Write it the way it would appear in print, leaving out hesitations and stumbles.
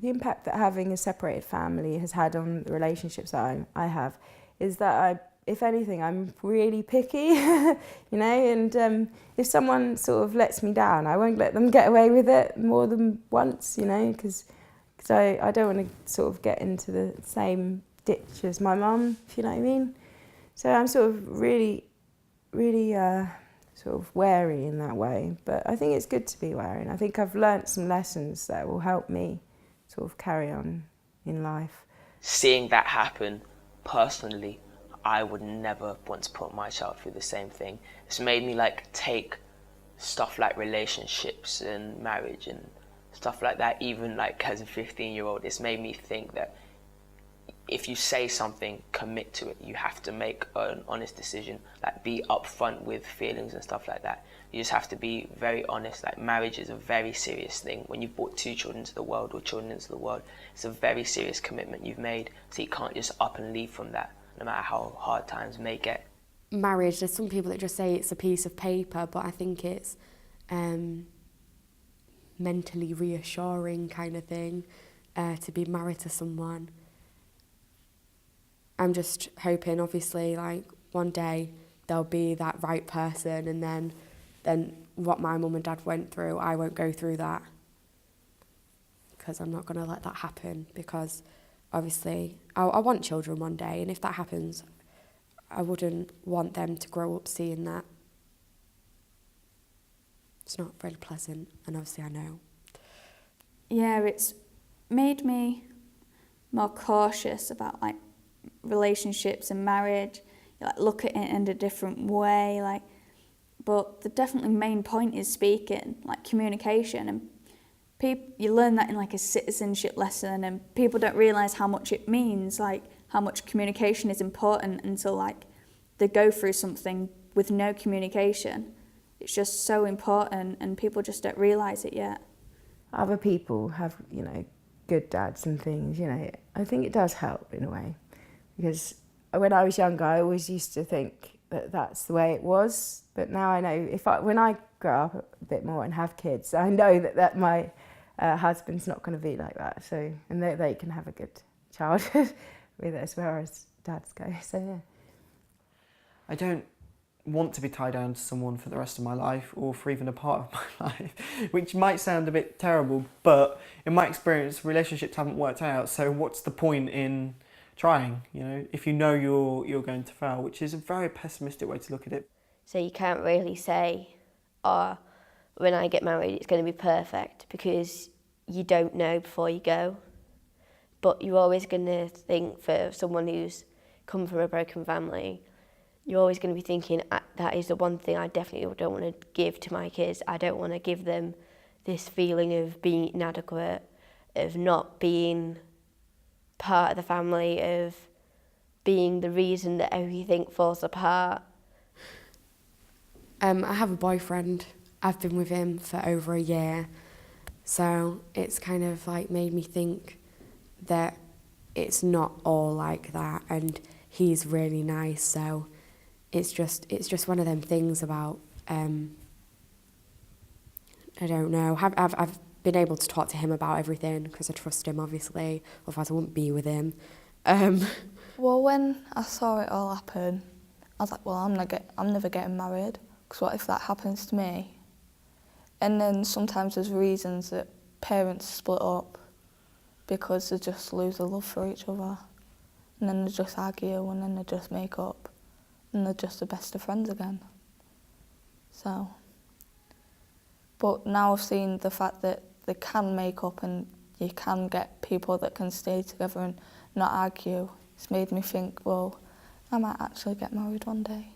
the impact that having a separated family has had on the relationships that I have is that if anything, I'm really picky, you know, and if someone sort of lets me down, I won't let them get away with it more than once, you know, because I don't want to sort of get into the same ditch as my mum, if you know what I mean. So I'm sort of really sort of wary in that way, but I think it's good to be wary, and I think I've learnt some lessons that will help me sort of carry on in life. Seeing that happen, personally, I would never want to put my child through the same thing. It's made me like take stuff like relationships and marriage and stuff like that, even like as a 15-year-old, it's made me think that if you say something, commit to it. You have to make an honest decision, like be upfront with feelings and stuff like that. You just have to be very honest. Like marriage is a very serious thing. When you've brought 2 children into the world or children into the world, it's a very serious commitment you've made. So you can't just up and leave from that, no matter how hard times may get. Marriage, there's some people that just say it's a piece of paper, but I think it's mentally reassuring kind of thing to be married to someone. I'm just hoping, obviously, like one day there'll be that right person, and then what my mum and dad went through, I won't go through that, because I'm not going to let that happen, because obviously I want children one day, and if that happens, I wouldn't want them to grow up seeing that. It's not very pleasant, and obviously I know. Yeah, it's made me more cautious about like relationships and marriage. You like look at it in a different way, like, but the definitely main point is speaking, like communication, and you learn that in like a citizenship lesson, and people don't realise how much it means, like how much communication is important until like they go through something with no communication. It's just so important, and people just don't realise it yet. Other people have, you know, good dads and things, you know. I think it does help in a way, because when I was younger, I always used to think that that's the way it was. But now I know when I grow up a bit more and have kids, I know that my husband's not going to be like that. So, and they can have a good childhood with it as far as dads go. So yeah. I don't want to be tied down to someone for the rest of my life, or for even a part of my life, which might sound a bit terrible, but in my experience, relationships haven't worked out. So what's the point in trying, you know, if you know you're going to fail, which is a very pessimistic way to look at it. So you can't really say, oh, when I get married it's going to be perfect, because you don't know before you go. But you're always going to think, for someone who's come from a broken family, you're always going to be thinking, that is the one thing I definitely don't want to give to my kids. I don't want to give them this feeling of being inadequate, of not being part of the family, of being the reason that everything falls apart. I have a boyfriend. I've been with him for over a year, so it's kind of like made me think that it's not all like that, and he's really nice. So it's just one of them things about I don't know. I've been able to talk to him about everything because I trust him, obviously. Otherwise, I wouldn't be with him. Well, when I saw it all happen, I was like, well, I'm never getting married, because what if that happens to me? And then sometimes there's reasons that parents split up because they just lose their love for each other. And then they just argue, and then they just make up, and they're just the best of friends again. So, but now I've seen the fact that they can make up and you can get people that can stay together and not argue. It's made me think, well, I might actually get married one day.